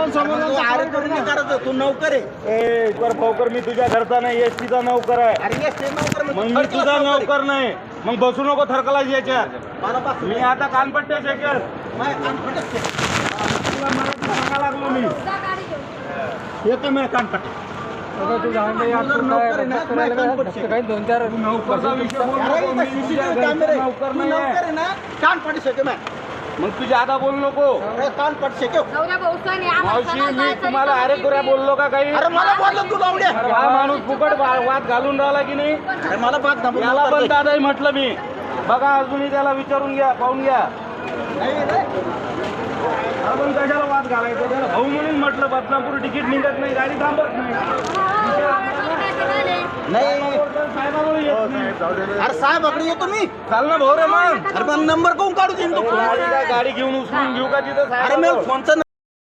अरे तू नाही करायचं, तू नौकर आहे. ए पर भाऊकर मी तुझ्या घरचा नाही एसटीचा नौकर आहे. अरे एसटी नौकर मग मी तुझा नौकर नाही. मग बसू नको थरकला याच्यात. मला बस मी आता कानपट्ट्या शेकेल. तुला मराठी सांगा लागलो मी. येतो मी कानपट्टी. काही 2-4 नौकरचा विषय बोलू नको. मी तुझ्या घरचा नौकर नाही आहे. कानपट्टी शेके मैं मग तू ज्यादा बोलू नको. कानपट्टी शेके. मावशी मी तुम्हाला अरे तुऱ्या बोललो का काही? अरे मला बोललं तू लावड्या. हा माणूस फुकट वाद घालून राहिला की नाही. अरे मला बात दाबून याला पण दादाही म्हटलं मी. बघा अजूनही त्याला विचारून घ्या, पाहून घ्या. आपण कशाला वाद घालायचं? त्याला भाऊ म्हणून म्हटलं. बदनापूर तिकीट निघत नाही, गाडी थांबत नाही. नाही साहेबांवर येत नाही. अरे साहेबाकडे येतो मी. चाल ना भाऊ रे मग. अरे पण नंबर कोण काढू देईन तू? गाडी घेऊन उचलून घेऊ का तिथं अरे मी साहेब? फोनचा